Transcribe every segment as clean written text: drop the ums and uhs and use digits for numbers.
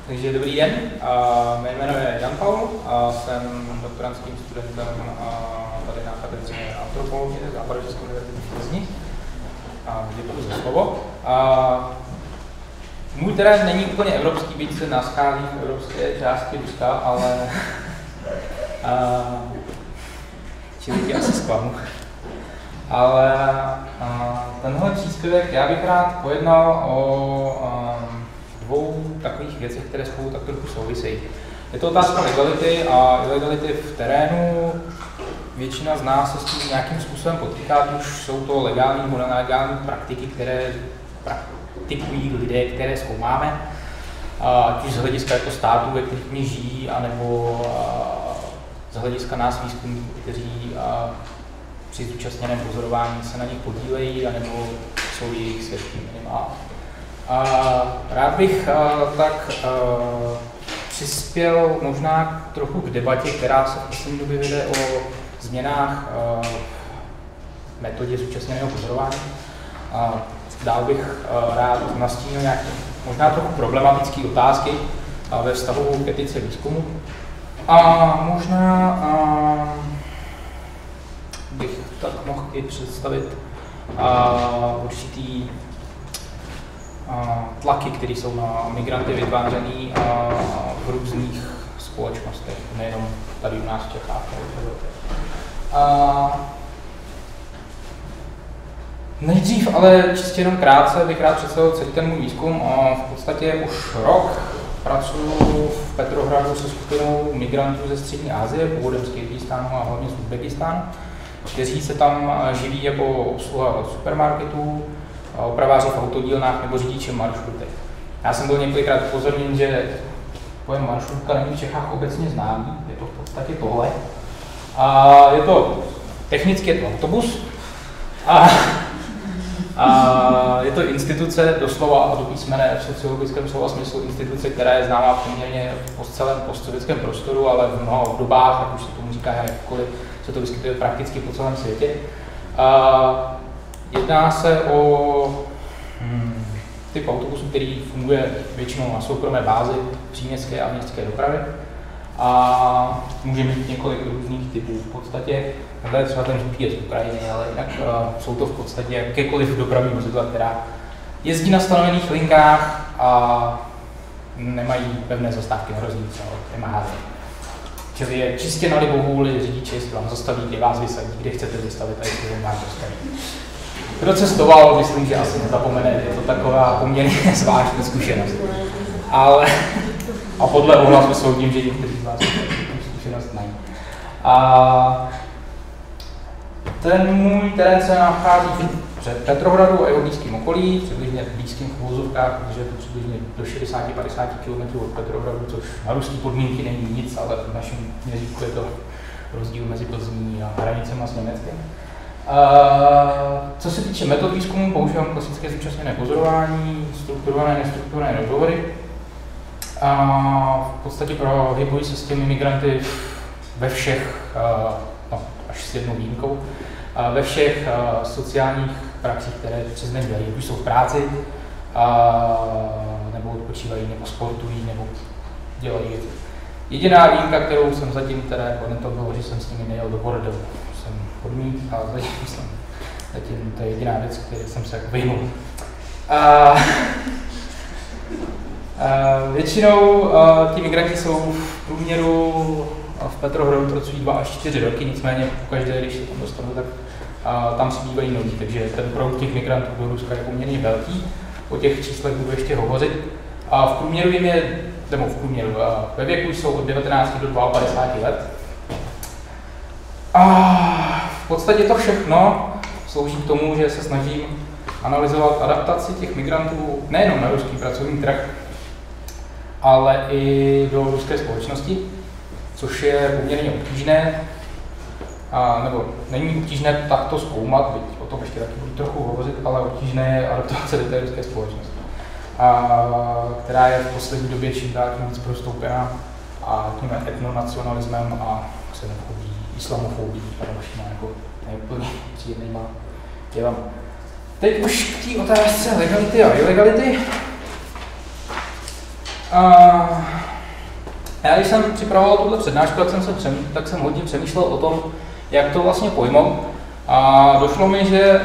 Takže dobrý den, mé jméno je Jan Paul a jsem doktorantským studentem tady na katedře antropologie Západočeské univerzity v Plzni. Děkuji za slovo. Můj terén není úplně evropský, byť se nachází v evropské části Ruska, ale čili tě asi zklamu. Ale tenhle příspěvek já bych rád pojednal o dvou takových věcech, které spolu tak trochu souvisejí. Je to otázka legality a ilegality v terénu. Většina z nás se s tím nějakým způsobem potýká, už jsou to legální nebo nelegální praktiky, které praktikují lidé, které zkoumáme, ať už z hlediska jako států, ve kterých mě žijí, anebo z hlediska nás výzkumníků, kteří při zúčastněném pozorování se na nich podílejí, anebo jsou jejich svědky minimálně. Rád bych tak přispěl možná trochu k debatě, která se v poslední době vede o změnách v metodě zúčastněného pozorování. Dál bych rád nastínil nějaké možná trochu problematické otázky ve vztahu k etice výzkumu. A možná bych tak mohl i představit určitý tlaky, které jsou na migranty vytvářený v různých společnostech, nejenom tady u nás v Čechách. Nejdřív, ale čistě jenom krátce, bych rád představil celý ten můj výzkum. V podstatě už rok pracuji v Petrohradu se skupinou migrantů ze střední Asie, původem z Kyrgyzstánu a hlavně z Uzbekistánu, kteří se tam živí jako obsluha supermarketů, opraváři v autodílnách nebo řidiči maršrutek. Já jsem byl několikrát upozorněn, že pojem maršrutka není v Čechách obecně známý, je to v podstatě tohle. Je to technicky je to autobus a je to instituce doslova a do písmene v sociologickém slova smyslu instituce, která je známá poměrně po celém postsovětském prostoru, ale v mnoha obdobách, ať už se tomu říká jakkoliv, se to vyskytuje prakticky po celém světě. Jedná se o typ autobusu, který funguje většinou na soukromé bázi příměstské a městské dopravy a může mít několik různých typů. V podstatě, takhle třeba ten GPS z Ukrajiny, ale jinak jsou to v podstatě jakékoliv dopravní vozidla, která jezdí na stanovených linkách a nemají pevné zastávky na rozdíl třeba od MHD. Čili je čistě na libovůli řidiče, jestli vám zastaví, kdy vás vysadí, kde chcete zastavit a jestli vám dostaví. Kdo cestoval, myslím, že asi nezapomene, je to taková poměrně zvláštní zkušenost. Ale a podle ohlasu soudím, že někteří z vás tu zkušenost mají. Ten můj terén se nachází před Petrohradu a jeho blízkým okolí, přibližně v blízkých uvozovkách, protože je to přibližně do 60-50 km od Petrohradu, což na ruské podmínky není nic, ale v našem měřítku je to rozdíl mezi Plzní a hranicemi s Německem. Co se týče metod výzkumu, používám klasické zúčastněné pozorování, strukturované, nestrukturované rozhovory. V podstatě prohybuji se s těmi migranty ve všech, až s jednou výjimkou, ve všech sociálních praxích, které přes den dělají, už jsou v práci, nebo odpočívají, nebo sportují, nebo dělají věci. Jediná výjimka, kterou jsem zatím to bylo, že jsem s nimi nejel do bordelu. Jsem podmít, ale zatím to je jediná věc, které jsem se vyhnul. Většinou ti migranti jsou v průměru v Petrohradu pracují 2 až 4 roky, nicméně pokaždé, když se tam dostanu, tak tam si bývají noví, takže ten proud těch migrantů do Ruska je poměrně velký. O těch číslech budu ještě hovořit. V průměru jim je, nebo v průměru, ve věku jsou od 19 do 52 let. V podstatě to všechno slouží k tomu, že se snažím analyzovat adaptaci těch migrantů nejenom na ruský pracovní trh, ale i do ruské společnosti, což je poměrně obtížné, nebo není obtížné takto zkoumat, byť o tom ještě taky budu trochu hovořit, ale obtížné je adaptace do té ruské společnosti, která je v poslední době čím dál tím víc prostoupená tím etnonacionalismem a xenofobí, islamofobií a dalšíma jako neúplně příjemnýma jevama. Teď už k té otázce legality a ilegality. Já když jsem připravoval tuhle přednášku, tak jsem hodně přemýšlel o tom, jak to vlastně pojmout. A došlo mi, že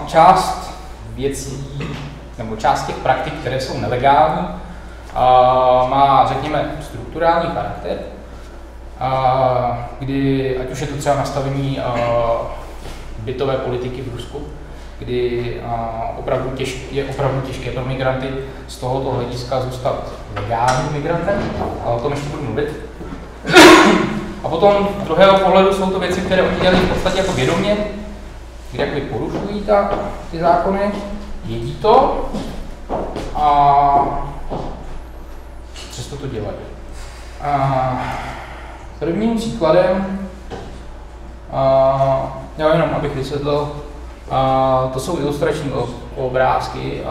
část věcí, nebo část těch praktik, které jsou nelegální, má, řekněme, strukturální charakter, kdy, ať už je to třeba nastavení bytové politiky v Rusku, kdy je opravdu těžké pro migranty z tohoto hlediska zůstat legálním migrantem, ale o tom ještě budu mluvit. A potom z druhého pohledu jsou to věci, které oni dělají v podstatě jako vědomě, kde jakoby porušují ty zákony, vědí to a přesto to dělají. Prvním příkladem, já jenom abych vysvětlil, to jsou ilustrační obrázky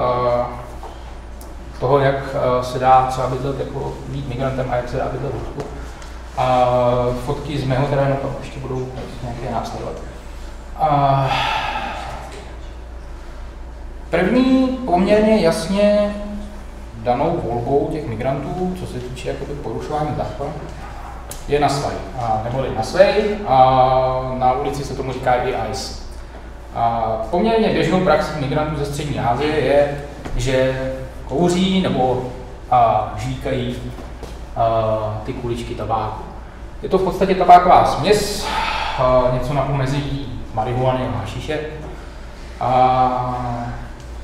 toho, jak se dá třeba bydlet jako být migrantem a jak se dá bydlet v Rusku. Fotky z mého terénu tam ještě budou nějaké následovat. První poměrně jasně danou volbou těch migrantů, co se týče jakoby porušování zákona, je na svej, neboli na svej, na ulici se tomu říká i ICE. Poměrně běžnou praxí migrantů ze střední Asie je, že kouří nebo žvíkají ty kuličky tabáku. Je to v podstatě tabáková směs, něco na pomezí marihuany a hašiše,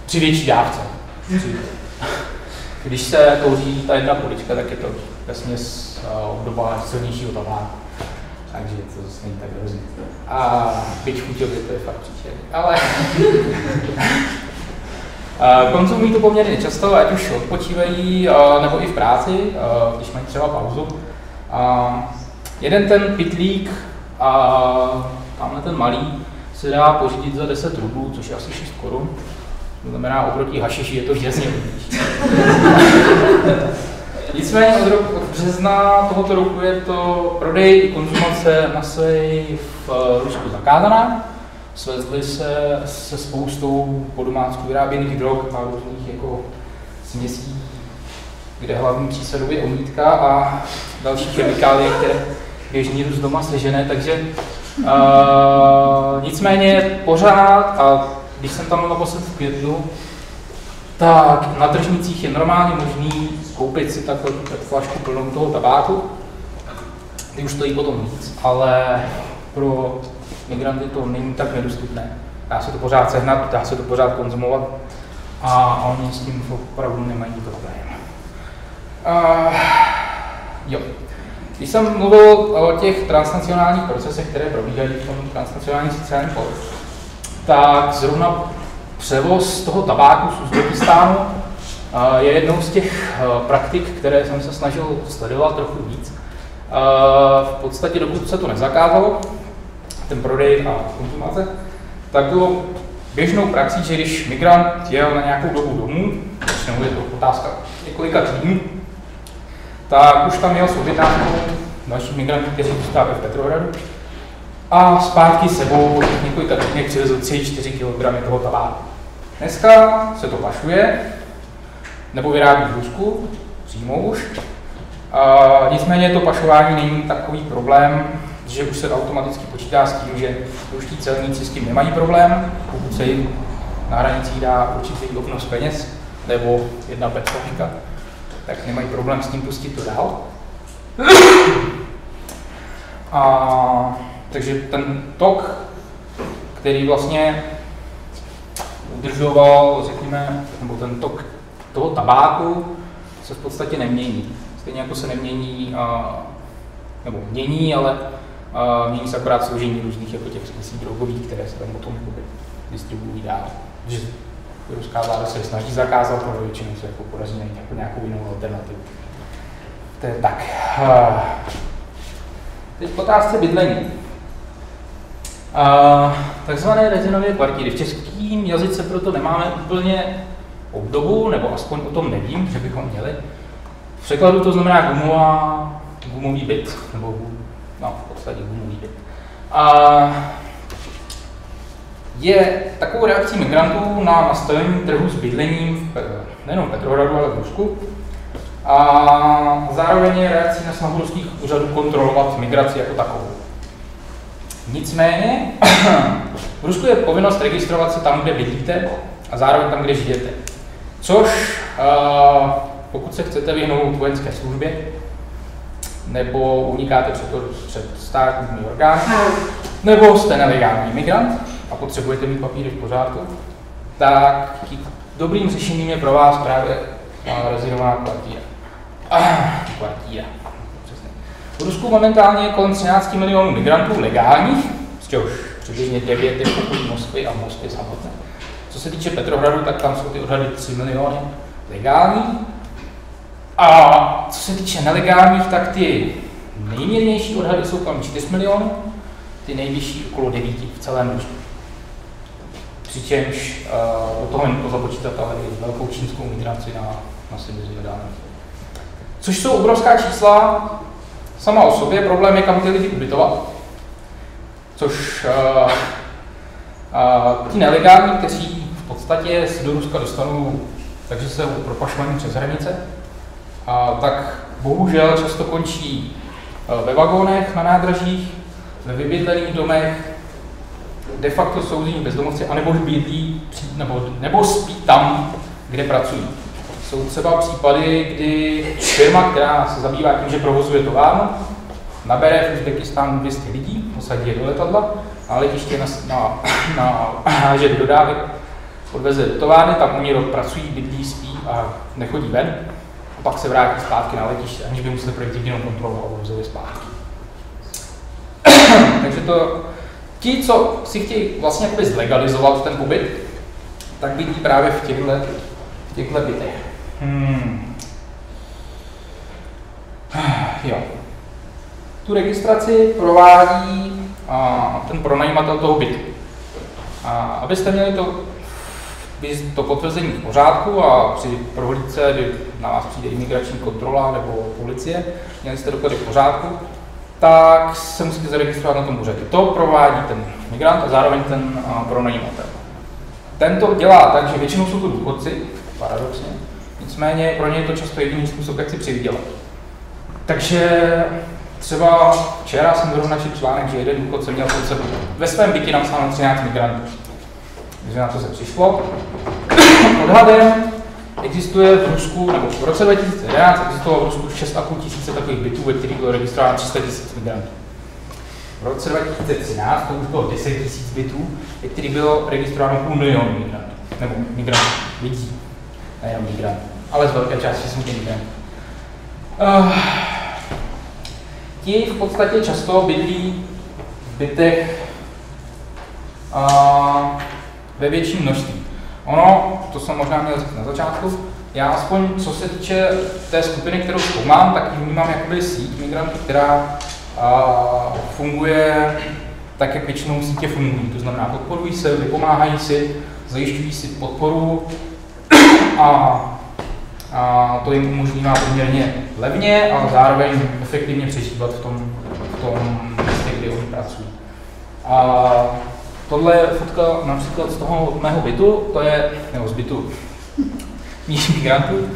při větší dávce. Když se kouří ta jedna kulička, tak je to vesměs obdoba silnějšího tabáku. Takže to zase není tak hrozný. Byť chuťově to je fakt příšerný. Ale konzumují to poměrně často, ať už odpočívají, nebo i v práci, když mají třeba pauzu. Jeden ten pytlík, tamhle ten malý, se dá pořídit za 10 rublů, což je asi 6 korun. To znamená, oproti hašiši je to výrazně levnější. Nicméně od března tohoto roku je to prodej i konzumace na svej v Rusku zakázaná. Svezli se spoustou po domácku vyráběných drog a různých jako směsí, kde hlavní přísadou je omítka a další chemikálie, které běžný Rus doma sežené, takže nicméně pořád, a když jsem tam naposled v květnu, tak na tržnicích je normálně možný koupit si takhle flašku plnou toho tabáku. Ty už stojí potom víc, ale pro migranty to není tak nedostupné. Dá se to pořád sehnat, dá se to pořád konzumovat a oni s tím opravdu nemají problém. Jo. Když jsem mluvil o těch transnacionálních procesech, které probíhají v tom transnacionálním sociálním poli, tak zrovna převoz toho tabáku z Uzbekistánu je jednou z těch praktik, které jsem se snažil sledovat trochu víc. V podstatě dokud se to nezakázalo, ten prodej a konzumace, tak bylo běžnou praxí, že když migrant jel na nějakou dobu domů, nebo je to otázka několika týdnů, tak už tam jel s objednávkou dalších migrantů, kteří zůstávají v Petrohradu, a zpátky sebou po několika týdnech přivezl 3-4 kg toho tabáku. Dneska se to pašuje, nebo vyrábí v Rusku, přímo už. Nicméně to pašování není takový problém, že už se automaticky počítá s tím, že ruští celníci s tím nemají problém, pokud se jim na hranicích dá určitý obnos peněz, nebo jedna petflaška, tak nemají problém s tím pustit to dál. Takže ten tok, který vlastně udržoval, řekněme, nebo ten tok toho tabáku se v podstatě nemění. Stejně jako se nemění, nebo mění, ale mění se akorát složení různých jako těch směsí drogových, které se tam potom distribuují dál. Že ruská vláda se snaží zakázat, ale většinou se jako podaří najít jako nějakou jinou alternativu. To je tak. Teď k otázce bydlení. Takzvané rezinově kvartíry. V českém jazyce proto nemáme úplně obdobu, nebo aspoň o tom nevím, že bychom měli. V překladu to znamená gumový byt, nebo v podstatě gumový byt. Je takovou reakcí migrantů na nastavení trhu s bydlením nejenom v Petrohradu, ale v Rusku. A zároveň je reakcí na snahu ruských úřadů kontrolovat migraci jako takovou. Nicméně, v Rusku je povinnost registrovat se tam, kde bydlíte a zároveň tam, kde žijete. Což, pokud se chcete vyhnout vojenské službě, nebo unikáte před státními orgány, nebo jste nelegální migrant a potřebujete mít papíry v pořádku, tak dobrým řešením je pro vás právě rezidovaná kvartíra. V Rusku momentálně je kolem 13 milionů migrantů legálních, z čehož přibližně 9 je v okolí Moskvy a Moskvy samotné. Co se týče Petrohradu, tak tam jsou ty odhady 3 miliony legální. A co se týče nelegálních, tak ty nejmírnější odhady jsou kolem 4 milionů, ty nejvyšší okolo 9 v celém Rusku. Přičemž do toho nutno započítat ale i velkou čínskou migraci na Sibiři a dále. Což jsou obrovská čísla sama o sobě, problém je, kam ty lidi ubytovat. Což ti nelegální, kteří v podstatě se do Ruska dostanou, takže se propašovaní přes hranice, tak bohužel často končí ve vagónech, na nádražích, ve vybydlených domech, de facto jsou z nich bezdomovci, anebo bydlí, nebo spí tam, kde pracují. Jsou třeba případy, kdy firma, která se zabývá tím, že provozuje továrnu, nabere v Uzbekistánu 200 lidí, posadí je do letadla, a letiště že do dodávek odveze do továrny, tam oni rok pracují, bydlí, spí a nechodí ven. A pak se vrátí zpátky na letiště, aniž by museli projít jedinou kontrolu a odvezli zpátky. Takže to ti, co si chtějí vlastně zlegalizovat ten pobyt, tak bydlí právě v těchto bytech. Jo. Tu registraci provádí ten pronajímatel toho bytu. Abyste měli to potvrzení v pořádku a při prohlídce, kdy na vás přijde imigrační kontrola nebo policie, měli jste doklady v pořádku, tak se musíte zaregistrovat na tom úřadě. To provádí ten migrant a zároveň ten pronajímatel. Ten to dělá tak, že většinou jsou to důchodci, paradoxně, nicméně pro ně je to často jediný způsob, jak si přivydělat. Takže třeba včera jsem zrovna četl článek, že jeden důchodce měl pod sebou ve svém bytě napsáno 13 migrantů. Takže na to se přišlo. Odhadem existuje v Rusku, nebo v roce 2011 existovalo v Rusku 6,5 tisíce takových bytů, ve kterých bylo registrováno 300 tisíc migrantů. V roce 2013 to už bylo 10 tisíc bytů, ve kterých bylo registrováno 500 000 migrantů. Nebo migrantů, lidí, nejenom migrantů, ale z velké části jsou ty migranty. Ti v podstatě často bydlí v bytech ve větším množství. Ono, to jsem možná měl říct na začátku, já aspoň co se týče té skupiny, kterou zkoumám, tak ji vnímám jakoby síť migrantů, která funguje tak, jak většinou sítě fungují. To znamená, podporují se, vypomáhají si, zajišťují si podporu a to jim umožnívá poměrně levně a zároveň efektivně přežívat v tom místě, kde oni pracují. Tohle je fotka například z toho mého bytu, to je, nebo z bytu migrantů,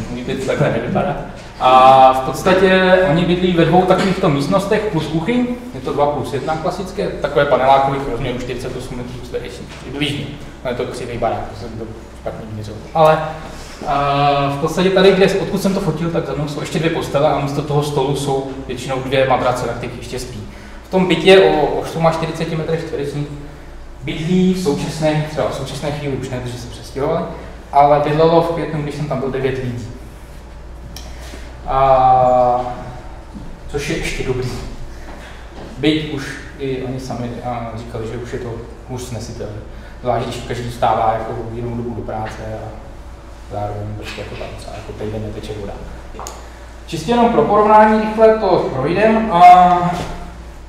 můj byt takhle nevypadá. A v podstatě oni bydlí ve 2 takovýchto místnostech plus kuchyň, je to 2+1 klasické, takové panelákových rozměrů 48 metrů čtverečních, přibližně. No je to křivý barák, to jsem to špatně měřil. Ale v podstatě tady, odkud jsem to fotil, tak za mnou jsou ještě 2 postele a místo toho stolu jsou většinou 2 matrace, na kterých ještě spí. V tom bytě o 48 metrech čtverečních bydlí v současné chvíli už ne, protože se přestěhovali, ale bydlelo v květnu, když jsem tam byl 9 lidí. Což je ještě dobrý. Byť už i oni sami říkali, že už je to hůř snesitelné. Zvlášť, když každý vstává jako jinou dobu do práce a zároveň prostě jako tam třeba jako týden neteče voda. Čistě jenom pro porovnání rychle to projdem,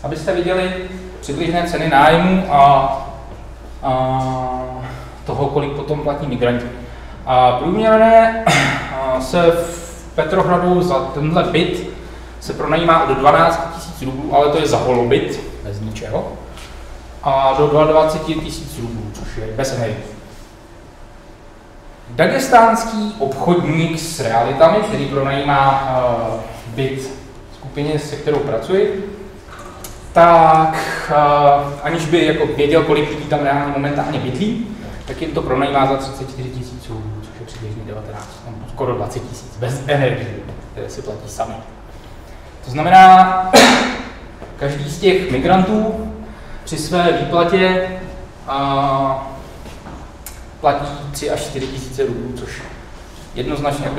abyste viděli přibližné ceny nájmu a toho, kolik potom platí migranti. Průměrné se v Petrohradu za tenhle byt se pronajímá od 12 000 rublů, ale to je za holobyt, bez ničeho, a do 22 000 rublů, což je bez energie. Dagestánský obchodník s realitami, který pronajímá byt skupině, se kterou pracuji, tak aniž by jako věděl, kolik lidí tam reálně momentálně bydlí, tak jim to pronajímá za 34 000 rubů, což je přibližně 19, skoro 20 000, bez energie, které si platí sami. To znamená, každý z těch migrantů při své výplatě platí 3 až 4 000 rubů, což jednoznačně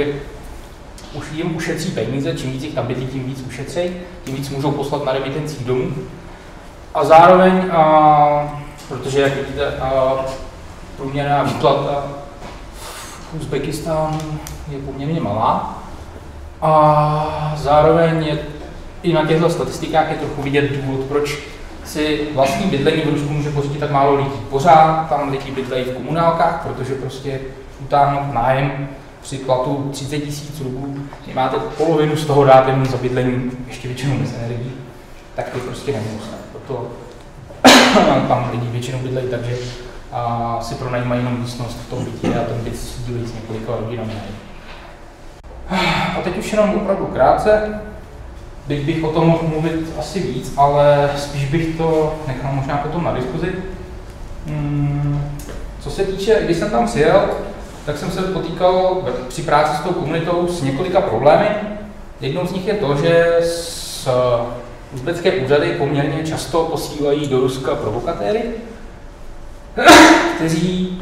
už jim ušetří peníze, čím víc jich tam bydlí, tím víc ušetří, tím víc můžou poslat na remitencích domů. A zároveň, protože jak vidíte, průměrná výplata v Uzbekistánu je poměrně malá, a zároveň je i na těchto statistikách je trochu vidět důvod, proč si vlastní bydlení v Rusku může pořídit tak málo lidí. Pořád tam lidi bydlejí v komunálkách, protože prostě utáhnout nájem při platu 30 000 rubů, kdy máte polovinu z toho dát jenom za bydlení, ještě většinou bez energií, tak to prostě nemůže. Proto tam lidi většinou bydlejí, takže si pronajímají jenom místnost v tom bytě a ten byt sdílí s několika rodinami. A teď už jenom opravdu krátce, bych o tom mohl mluvit asi víc, ale spíš bych to nechal možná potom na diskuzi. Co se týče, když jsem tam přijel, tak jsem se potýkal při práci s tou komunitou s několika problémy. Jednou z nich je to, že z uzbecké úřady poměrně často posílají do Ruska provokatéry, kteří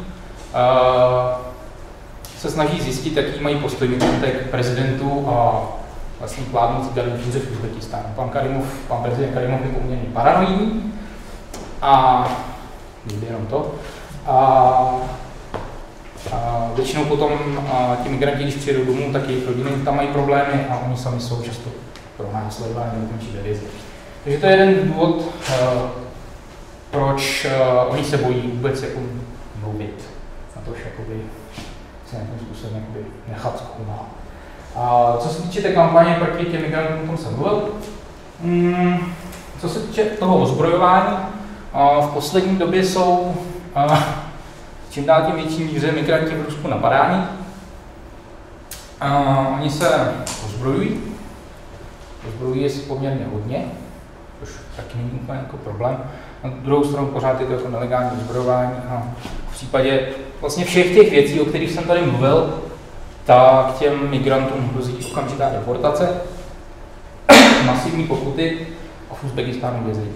se snaží zjistit, jaký mají postoj k prezidentu a vlastně vládnoucí garnituře v Uzbekistánu. Pan prezident Karimov je poměrně paranoidní a jenom to. Většinou potom ti migranti, když přijedou domů, tak jejich rodiny tam mají problémy a oni sami jsou často pro následování nebo končí ve vězení. Takže to je jeden důvod, proč oni se bojí vůbec jako mluvit na to, že se nějakým způsobem nechat zkoumat. A co se týče té kampaně proti těm migrantům, o tom jsem mluvil. Co se týče toho ozbrojování, v poslední době jsou čím dál tím větší míře migranti v Rusku napadáni. Oni se ozbrojují. Ozbrojují si poměrně hodně, což taky není úplně jako problém. Na druhou stranu pořád je to jako nelegální ozbrojování a v případě vlastně všech těch věcí, o kterých jsem tady mluvil, tak těm migrantům hrozí okamžitá deportace, masivní pokuty a v Uzbekistánu vězení.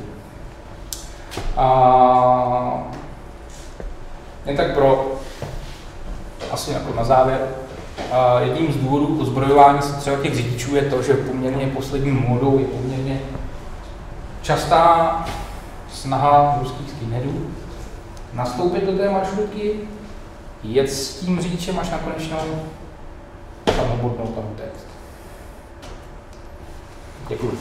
Jen tak asi jako na závěr, jedním z důvodů ozbrojování se třeba těch řidičů je to, že poměrně poslední módou je poměrně častá snaha ruských skinheadů nastoupit do té maršrutky, jet s tím řidičem až na konečnou samobodnou tam text. Děkuji.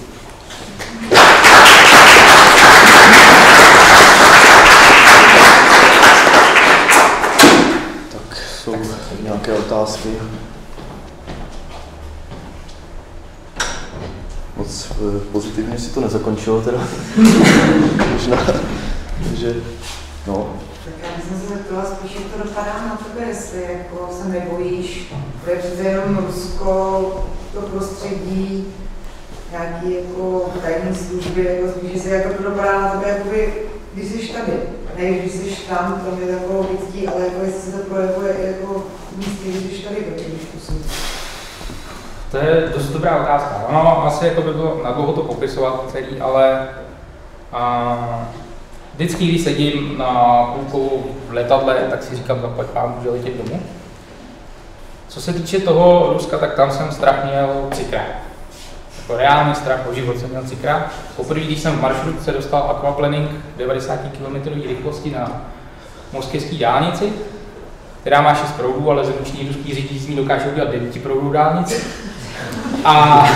Tak jsou nějaké otázky. Moc pozitivně si to nezakončilo teda. Možná, že no. Tak já jsem se zeptala spíš, jak to dopadá na tebe, jestli jako se nebojíš, protože přece jenom Rusko, to prostředí, nějaký jako tajné služby, jako spíš, jestli jako to dopadá na tebe, jakoby, když jsi tady, ne když jsi tam, to je takovou lidstí, ale jako jestli se to projevuje jako místě, když jsi tady, když způsob. To je dost dobrá otázka. No, asi jako by bylo nadlouho to popisovat celý, ale vždycky, když sedím na půlku v letadle, tak si říkám, zaplať pánu, že letět domů. Co se týče toho Ruska, tak tam jsem strach měl 3krát. Jako reálný strach o život jsem měl 3krát. Poprvé, když jsem v maršrutce dostal aquaplaning 90 km rychlosti na moskevské dálnici, která má 6 proudů, ale zruční ruský řidič z ní dokáže udělat 9 proudů dálnici. A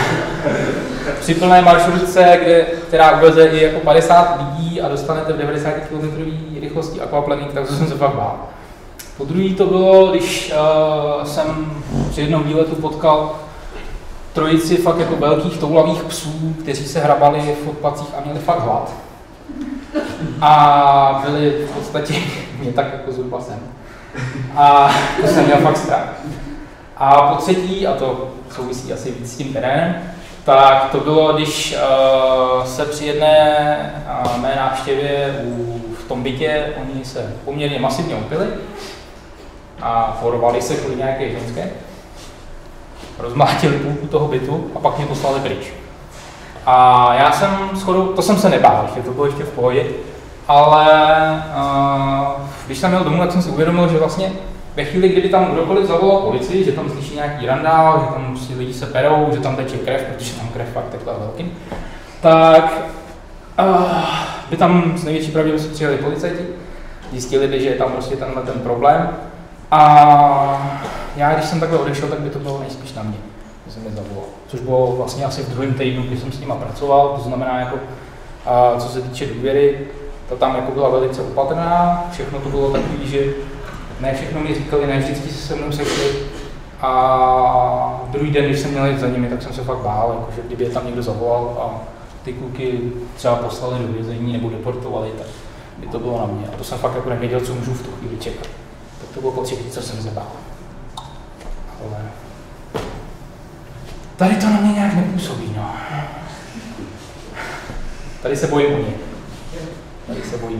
při plné maršrutce, která uveze i jako 50 lidí a dostanete v 90 km rychlosti aquaplaning, tak to jsem se fakt bál. Po druhý to bylo, když jsem při jednom výletu potkal trojici fakt jako velkých toulavých psů, kteří se hrabali v odpacích a měli fakt hlad. A byli v podstatě mě tak jako zhruba sem. A to jsem měl fakt strach. A po třetí, a to souvisí asi víc s tím terénem, tak to bylo, když se při jedné mé návštěvě v tom bytě, oni se poměrně masivně opili a porvali se kvůli nějaké ženské, rozmlátili půlku toho bytu a pak mě poslali pryč. A já jsem shodou, to jsem se nebál, že to bylo ještě v pohodě, ale když jsem jel domů, tak jsem si uvědomil, že vlastně ve chvíli, kdyby tam kdokoliv zavolal policii, že tam slyší nějaký randál, že tam si lidi se perou, že tam teče krev, protože tam krev fakt takhle velký, tak by tam s největší pravděpodobností přijeli policajti, zjistili by, že je tam prostě tenhle ten problém. A já, když jsem takhle odešel, tak by to bylo nejspíš na mě, že jsem je zavolal. Což bylo vlastně asi v druhém týdnu, kdy jsem s nima pracoval, to znamená, jako, co se týče důvěry, ta tam jako byla velice opatrná, všechno to bylo takový, že ne všechno mi říkali, ne vždycky se mnou sešli. A druhý den, když jsem měl jít za nimi, tak jsem se fakt bál, jako, že kdyby je tam někdo zavolal a ty kluky třeba poslali do vězení nebo deportovali, tak by to bylo na mě. A to jsem fakt jako nevěděl, co můžu v tu chvíli čekat. Tak to bylo potřebné, co jsem se bál. Ale tady to na mě nějak nepůsobí, no. Tady se bojím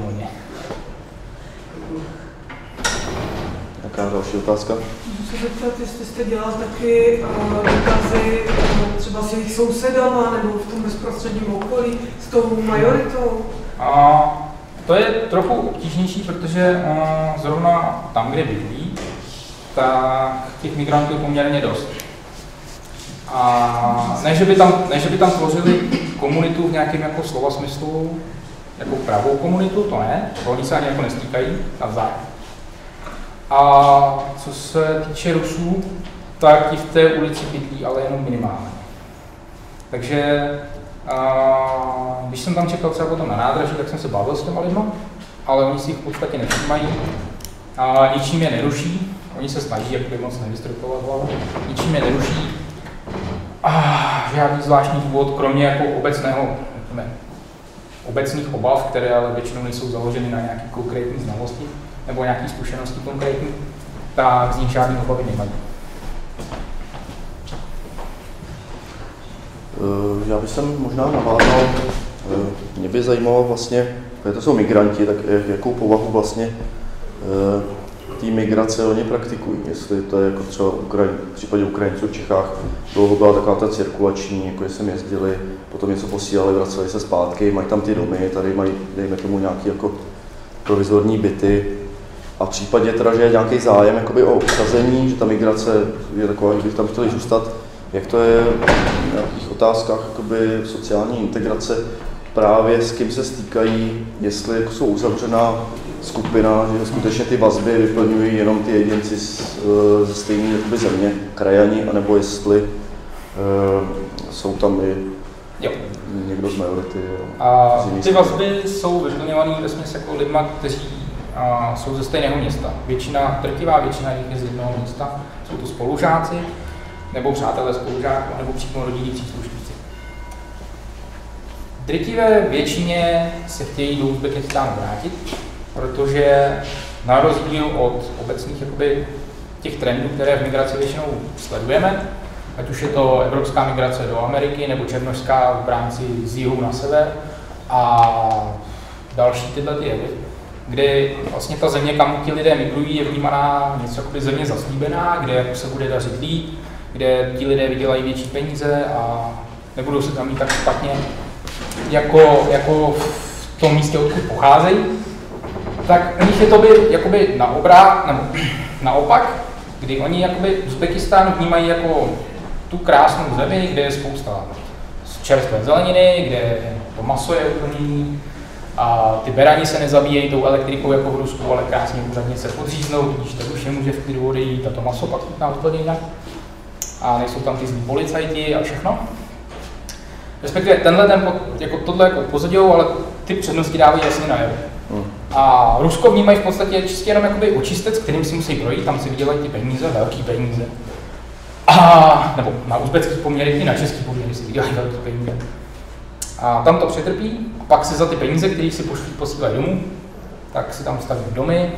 o ně. Jaká další otázka? Můžu se zeptat, jestli jste dělal taky důkazy třeba s jejich sousedama nebo v tom bezprostředním okolí s tou majoritou? To je trochu obtížnější, protože zrovna tam, kde bydlí, tak těch migrantů je poměrně dost. A ne, že by tam tvořili komunitu v nějakém jako slova smyslu, jako pravou komunitu, to ne, oni se ani jako nestýkají navzájem. A co se týče Rusů, tak ti v té ulici bydlí, ale jenom minimálně. Takže když jsem tam čekal třeba potom na nádraží, tak jsem se bavil s těma lidma, ale oni si jich v podstatě nevšímají a ničím je neruší. Oni se snaží jakoby moc nevystrkovat hlavu, ničím je neruší. Žádný zvláštní důvod, kromě jako obecných obav, které ale většinou nejsou založeny na nějaké konkrétní znalosti nebo nějaké zkušenosti konkrétní, tak z nich žádné obavy nemají. Já bych možná navázal, mě by zajímalo vlastně, protože to jsou migranti, tak jakou povahu vlastně té migrace oni praktikují, jestli to je jako třeba v případě Ukrajinců v Čechách, dlouho byla taková ta cirkulační, jako že sem jezdili, potom něco posílali, vraceli se zpátky, mají tam ty domy, tady mají, dejme tomu, nějaké jako provizorní byty. A v případě teda, že je nějaký zájem jakoby o obsazení, že ta migrace je taková, že bych tam chtěli zůstat, jak to je v nějakých otázkách jakoby sociální integrace, právě s kým se stýkají, jestli jako jsou uzavřená skupina, že skutečně ty vazby vyplňují jenom ty jedinci ze stejné jakoby země, krajani, anebo jestli jsou tam i někdo z majority. Ty vazby jsou vyplňované vesměs jako lidma, kteří jsou ze stejného města. Drtivá většina jich je z jednoho města. Jsou to spolužáci, nebo přátelé spolužáků, nebo přímo rodinní příslušníci. Drtivé většině se chtějí do Uzbekistánu vrátit, protože na rozdíl od obecných jakoby, těch trendů, které v migraci většinou sledujeme, ať už je to evropská migrace do Ameriky nebo černošská v rámci z jihu na sever a další tyhle jevy, kdy vlastně ta země, kam ti lidé migrují, je vnímaná něco jako země zaslíbená, kde se bude dařit líp, kde ti lidé vydělají větší peníze a nebudou se tam mít tak špatně, jako v tom místě, odkud pocházejí. Tak u nich je to jakoby naopak, kdy oni jakoby Uzbekistán vnímají jako tu krásnou zemi, kde je spousta čerstvé zeleniny, kde to maso je úplný, a ty berani se nezabíjejí tou elektrikou jako v Rusku, ale krásně úřadně se podříznou, tudíž tak už nemůže v klidu odejít a to maso pak chutná úplně jinak. A nejsou tam ty zlí policajti a všechno. Respektive tohle jako pozadil, ale ty přednosti dávají jasně najevo. A Rusko vnímají v podstatě čistě jenom jakoby očistec, kterým si musí projít, tam si vydělají ty peníze, velký peníze. Nebo na uzbeckých poměrech i na českých poměrech si vydělají velký peníze. A tam to přetrpí, a pak si za ty peníze, které si posílají domů, tak si tam staví domy,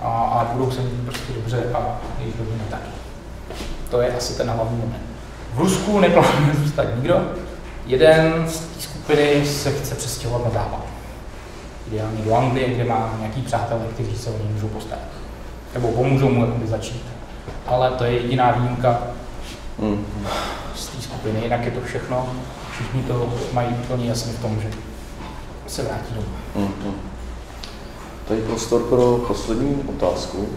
a budou se mít prostě dobře a jejich rodina taky. To je asi ten hlavní moment. V Rusku neplánuje zůstat nikdo. Jeden z té skupiny se chce přestěhovat na západ. Ideálně do Anglie, kde má nějaký přátelé, kteří se o něj můžou postarat. Nebo pomůžou mu jakoby začít. Ale to je jediná výjimka z té skupiny, jinak je to všechno. Všichni to mají plně jasně v tom, že se vrátí domů. Tady prostor pro poslední otázku.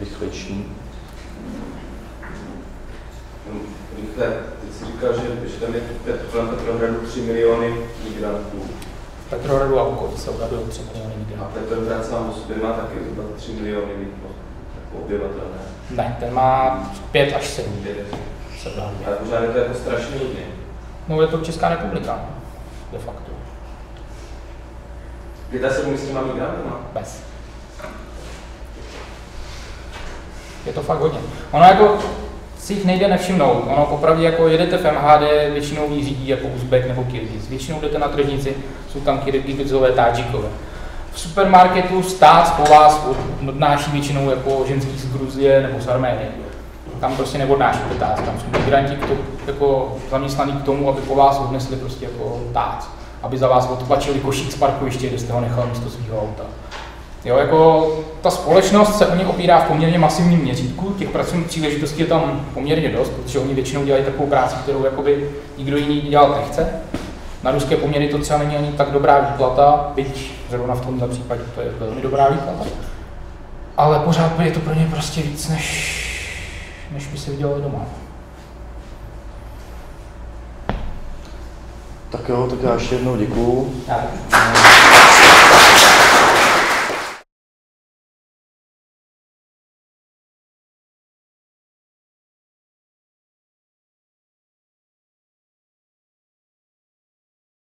Rychlejší. Rychle, ty jsi říkal, že tam je v Petrohradu 3 miliony migrantů. V Petrohradu a okolí se odhaduje 3 miliony migrantů. A Petrohrad sám o sobě má taky zhruba 3 miliony obyvatel, ne? Ne, ten má 5 až 7. Ale pořád je to jako strašný hodně. No je to Česká republika, de facto. 75 s těma migrantama? Bez. Je to fakt hodně. Ono jako si jich nejde nevšimnout. Ono popravdě jako jedete v MHD, většinou jí řídí jako Uzbek nebo Kyrgyz. Většinou jdete na tržnici, jsou tam Kyrgyzové, Tádžikové. V supermarketu stát po vás odnáší většinou jako ženský z Gruzie nebo z Arménie. Tam prostě neodnášíte tác, tam jsou migranti jako zaměstnaní k tomu, aby po vás odnesli prostě jako tác. Aby za vás odplačili košík z parkoviště, kde jste ho nechal místo svého auta. Jo, jako ta společnost se o ně opírá v poměrně masivním měřítku, těch pracovních příležitostí je tam poměrně dost, protože oni většinou dělají takovou práci, kterou jakoby nikdo jiný dělat nechce. Na ruské poměry to třeba není ani tak dobrá výplata, byť zrovna v tomto případě to je velmi dobrá výplata. Ale pořád je to pro ně prostě víc, než by se vydělali doma. Tak jo, tak já ještě jednou děkuju. Já.